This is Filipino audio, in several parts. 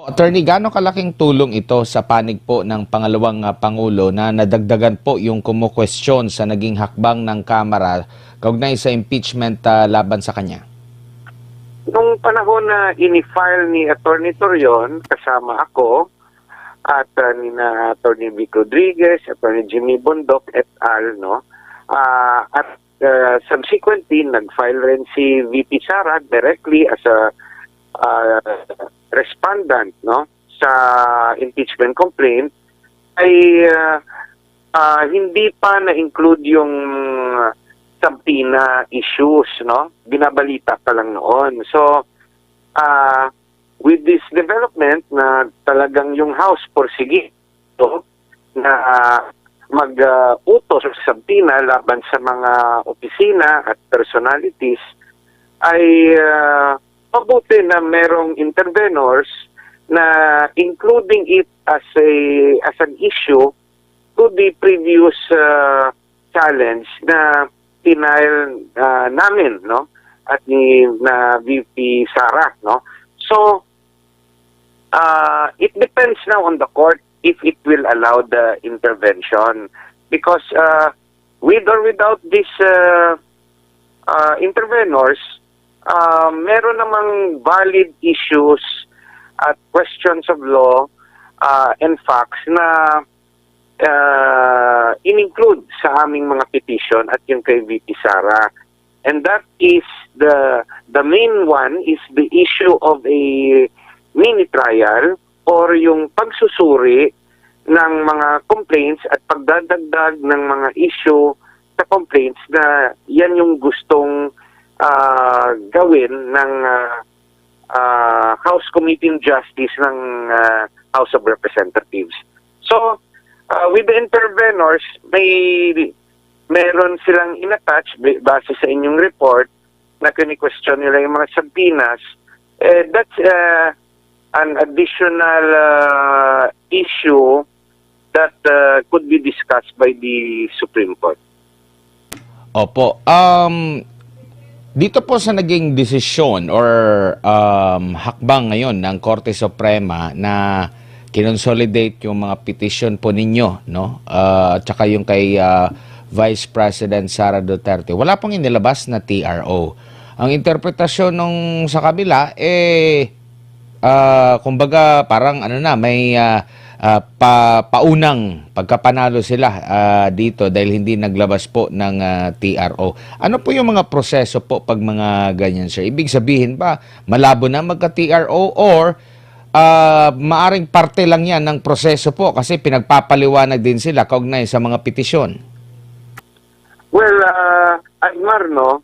Attorney, gaano kalaking tulong ito sa panig po ng pangalawang Pangulo na nadagdagan po yung kumu-question sa naging hakbang ng Kamara kaugnay sa impeachment laban sa kanya? Nung panahon na ini-file ni Attorney Torion, kasama ako, at nina Attorney Vic Rodriguez, Attorney Jimmy Bondoc et al., no? Subsequently, nag-file rin si VP Sara directly as a respondent, no, sa impeachment complaint, ay hindi pa na-include yung subpoena issues, no? Binabalita pa lang noon. So, with this development na talagang yung House porsige na mag-utos sa subpoena laban sa mga opisina at personalities, ay mabuti na merong intervenors na including it as an issue to the previous challenge na pinail namin, no, at na VP Sara, no. So it depends now on the court if it will allow the intervention, because with or without these intervenors, meron namang valid issues at questions of law and facts na in-include sa aming mga petition at yung kay VP Sara. And that is the main one is the issue of a mini trial or yung pagsusuri ng mga complaints at pagdadagdag ng mga issue sa complaints na yan yung gustong gawin ng House Committee on Justice ng House of Representatives. So, with the intervenors, meron silang inattach base sa inyong report na kini-question nila yung mga subpoenas. That's an additional issue that could be discussed by the Supreme Court. Opo. Dito po sa naging desisyon or hakbang ngayon ng Korte Suprema na kinonsolidate yung mga petition po ninyo, no? At saka yung kay Vice President Sara Duterte. Wala pong inilabas na TRO. Ang interpretasyon nung sa kabila kumbaga parang may paunang pagkapanalo sila dito dahil hindi naglabas po ng TRO. Ano po yung mga proseso po pag mga ganyan, sir? Ibig sabihin ba malabo na magka-TRO or maaring parte lang yan ng proseso po kasi pinagpapaliwanag din sila kaugnay sa mga petisyon? Well, Agmar, no,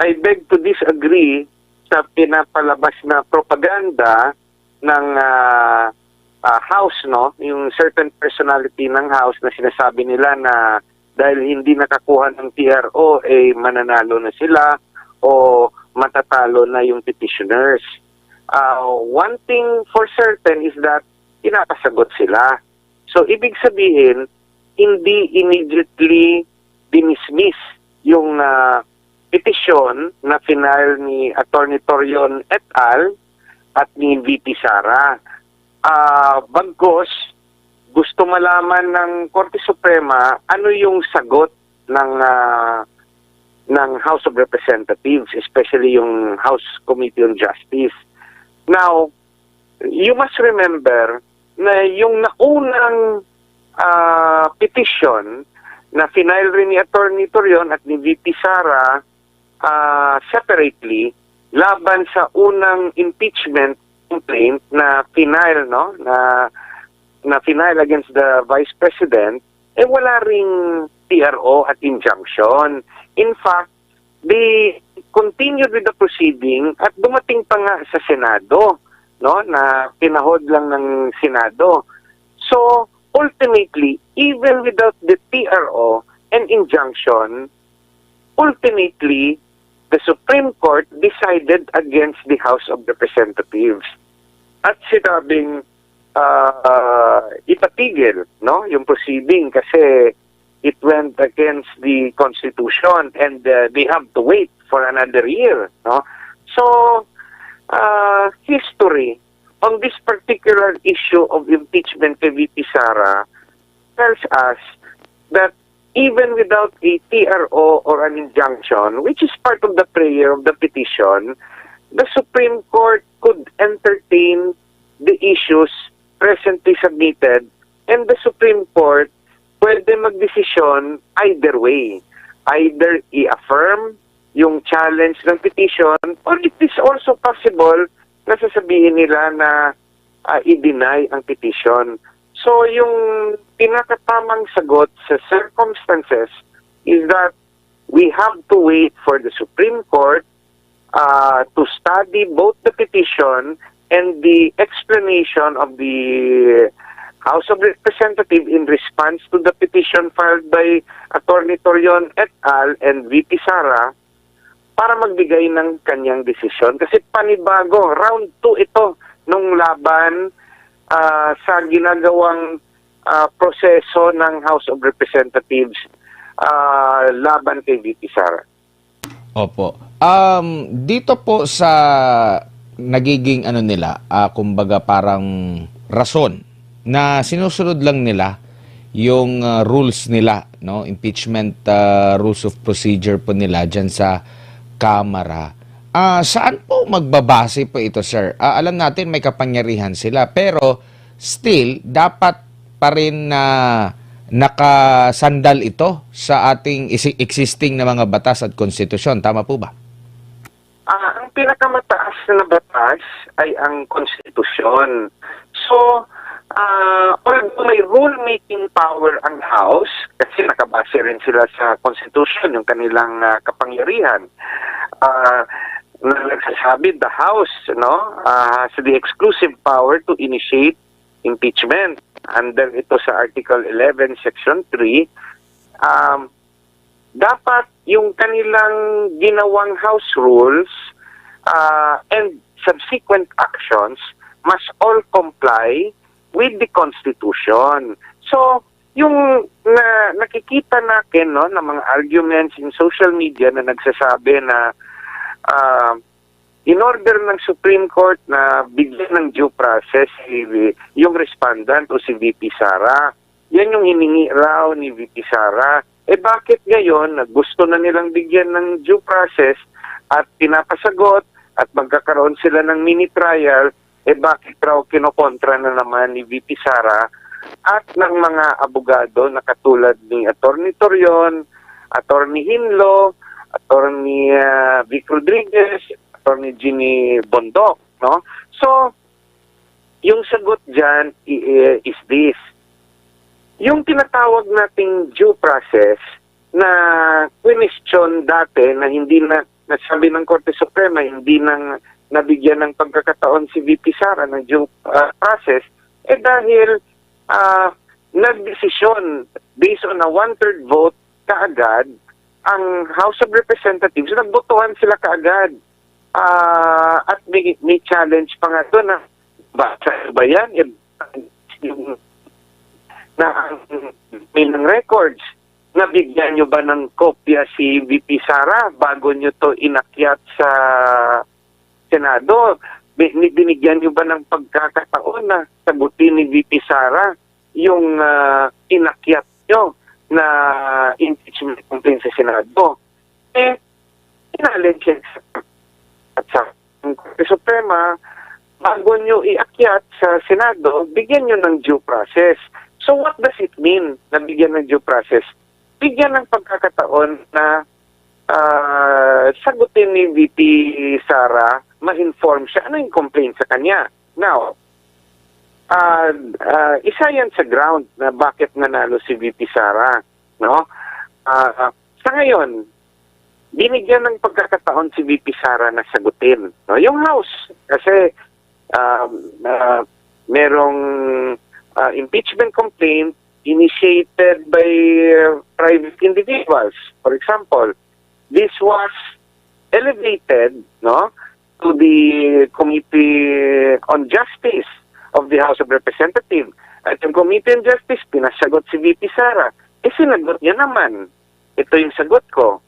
I beg to disagree sa pinapalabas na propaganda ng House, no, yung certain personality ng House na sinasabi nila na dahil hindi nakakuha ng TRO, mananalo na sila o matatalo na yung petitioners. One thing for certain is that kinakasagot sila. So, ibig sabihin, hindi immediately dinismiss yung petition na final ni Attorney Torion et al. At ni VP Sara. Bagkos, gusto malaman ng Korte Suprema ano yung sagot ng House of Representatives, especially yung House Committee on Justice. Now, you must remember na yung naunang petition na final rin ni Attorney Torion at ni VP Sara separately laban sa unang impeachment complaint na final, no, na final against the Vice President, wala ring TRO at injunction. In fact, they continued with the proceeding at dumating pa nga sa Senado, no, na pinahod lang ng Senado. So, ultimately, even without the TRO and injunction, ultimately, the Supreme Court decided against the House of Representatives. At sinabing ipatigil, no, yung proceeding kasi it went against the Constitution and they have to wait for another year, no. So history on this particular issue of impeachment kay VP Sara tells us that even without a TRO or an injunction, which is part of the prayer of the petition, the Supreme Court could entertain the issues presently submitted, and the Supreme Court pwede magdesisyon either way. Either i-affirm yung challenge ng petition, or it is also possible na sasabihin nila na i-deny ang petition. So yung pinakatamang sagot sa circumstances is that we have to wait for the Supreme Court to study both the petition and the explanation of the House of Representatives in response to the petition filed by Attorney Torion et al. And VP Sara para magbigay ng kanyang desisyon. Kasi panibago, round 2 ito nung laban sa ginagawang proseso ng House of Representatives laban kay VP Sara. Opo. Dito po sa nagiging nila, kumbaga parang rason na sinusunod lang nila yung rules nila, no? Impeachment rules of procedure po nila dyan sa Kamara. Saan po magbabase po ito, sir? Alam natin may kapangyarihan sila, pero still dapat pa rin na nakasandal ito sa ating existing na mga batas at konstitusyon. Tama po ba? Ang pinakamataas na batas ay ang konstitusyon. So, although may rule-making power ang House, kasi nakabase rin sila sa Constitution, yung kanilang kapangyarihan, na nagsasabi the House has the exclusive power to initiate impeachment. Under ito sa Article 11, Section 3, dapat yung kanilang ginawang House rules and subsequent actions must all comply with the Constitution. So, yung nakikita natin na mga arguments in social media na nagsasabi na in order ng Supreme Court na bigyan ng due process yung respondent o si VP Sara, yan yung hiningi raw ni VP Sara. Bakit ngayon gusto na nilang bigyan ng due process at pinapasagot at magkakaroon sila ng mini trial, bakit raw kinokontra na naman ni VP Sara at ng mga abogado na katulad ni Attorney Torion, Attorney Hinlo, Attorney Vic Rodriguez, Attorney Ginny Bondok, no? So, yung sagot dyan is this. Yung tinatawag nating due process na question dati na hindi na nasabi ng Korte Suprema, hindi nang nabigyan ng pagkakataon si VP Sara ng due process, dahil nagdesisyon based on a one-third vote kaagad, ang House of Representatives, nagbotohan sila kaagad. At may challenge pa nga doon na ba yan? Yung may ng records, nabigyan nyo ba ng kopya si VP Sara bago nyo to inakyat sa Senado? Binigyan nyo ba ng pagkakataon na sagutin ni VP Sara yung inakyat nyo na impeachment complaint sa Senado? Challenge at sa Korte Suprema, bago nyo iakyat sa Senado, bigyan nyo ng due process. So what does it mean na bigyan ng due process? Bigyan ng pagkakataon na sagutin ni VP Sara, ma-inform siya ano yung complaint sa kanya. Now, isa yan sa ground na bakit nanalo si VP Sara. No? Sa ngayon, binigyan ng pagkakataon si VP Sara na sagutin. No? Yung House, kasi merong impeachment complaint initiated by private individuals. For example, this was elevated to the Committee on Justice of the House of Representatives. At yung Committee on Justice, pinasagot si VP Sara. Sinagot niya naman. Ito yung sagot ko.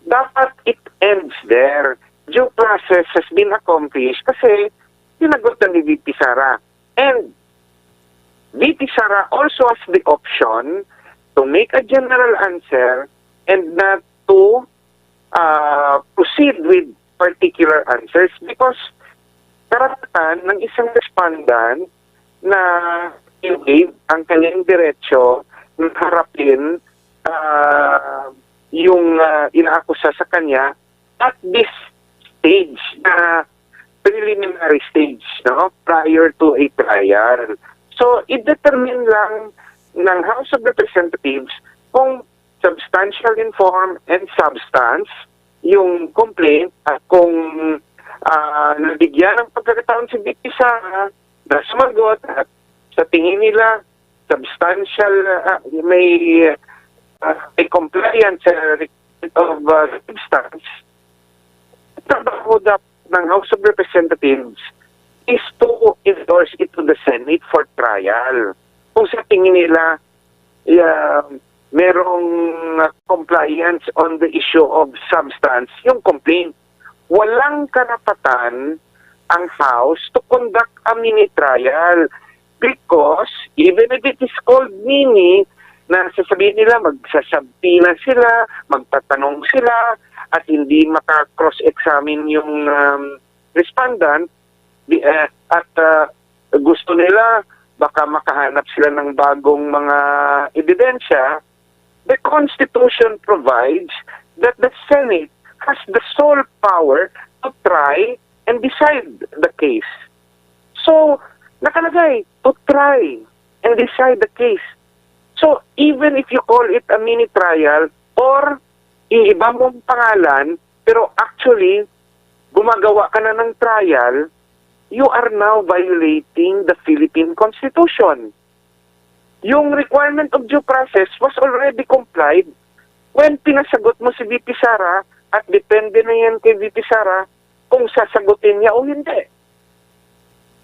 Dapat it ends there. Due process has been accomplished kasi Sinagot na ni VP Sara. And VP Sara also has the option to make a general answer and not to proceed with particular answers because karapatan ng isang respondent na i-waive ang kanyang diretsyo na harapin yung inaakusa sa kanya at this stage na preliminary stage, no, prior to a trial. So, i-determine lang ng House of Representatives kung substantial in form and substance yung complaint at kung nabigyan ng pagkakataon si VP Sara na sumagot at sa tingin nila substantial may compliance of substance. Trabaho ng House of Representatives is to endorse it to the Senate for trial. Kung sa tingin nila merong compliance on the issue of substance, yung complaint, walang karapatan ang House to conduct a mini trial because even if it is called mini, na sasabihin nila magsasabtina sila, magtatanong sila, at hindi maka-cross-examine yung respondent, at gusto nila baka makahanap sila ng bagong mga ebidensya, the Constitution provides that the Senate has the sole power to try and decide the case. So, nakalagay, to try and decide the case. So, even if you call it a mini trial or iiba mong pangalan, pero actually, gumagawa ka na ng trial, you are now violating the Philippine Constitution. Yung requirement of due process was already complied when pinasagot mo si VP Sara at depende na yan kay VP Sara kung sasagutin niya o hindi.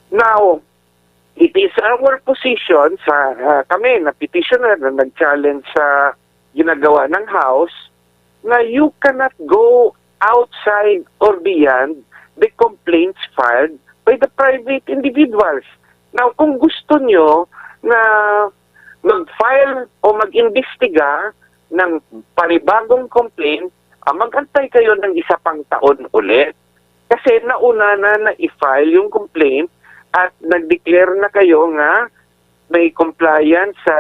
Now, it is our position sa kami na petitioner na nag-challenge sa ginagawa ng House na you cannot go outside or beyond the complaints filed by the private individuals. Now, kung gusto nyo na mag-file o mag-imbestiga ng panibagong complaint, mag-antay kayo ng isa pang taon ulit. Kasi nauna na i-file yung complaint at nag-declare na kayo nga may compliance sa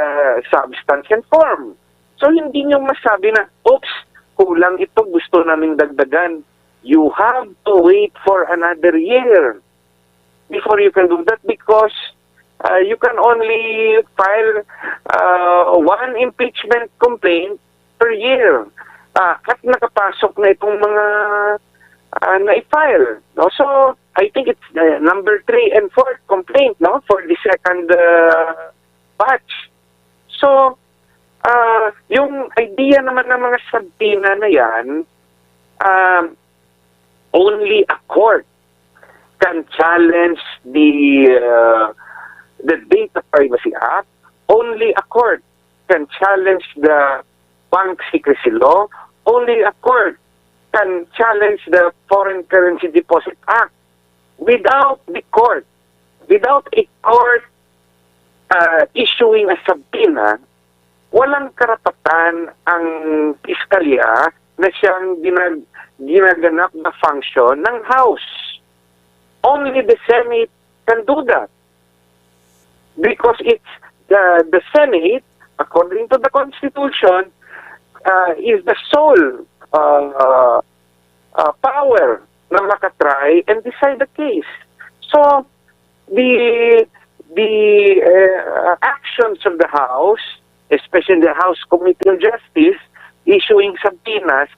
substance and form. So, hindi nyo masabi na, oops, kulang ito, gusto naming dagdagan. You have to wait for another year before you can do that because you can only file one impeachment complaint per year. At nakapasok na itong mga na-file. No? So, I think it's number 3 and 4 complaint, no, for the second batch. So, yung idea naman ng mga sabtina na yan, only a court can challenge the Data Privacy Act. Only a court can challenge the Bank Secrecy Law. Only a court can challenge the Foreign Currency Deposit Act. Without the court, without a court issuing a subpoena, walang karapatan ang piskalya na siyang ginaganap na function ng House. Only the Senate can do that. Because it's the Senate, according to the Constitution, is the sole power na makatry and decide the case. So, the actions of the House, especially the House Committee on Justice, issuing subpoenas,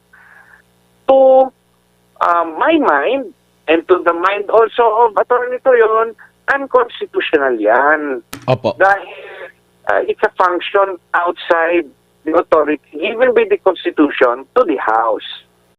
to my mind, and to the mind also of Attorney Toyon, unconstitutional yan. Opo. Dahil it's a function outside the authority given by the Constitution to the House.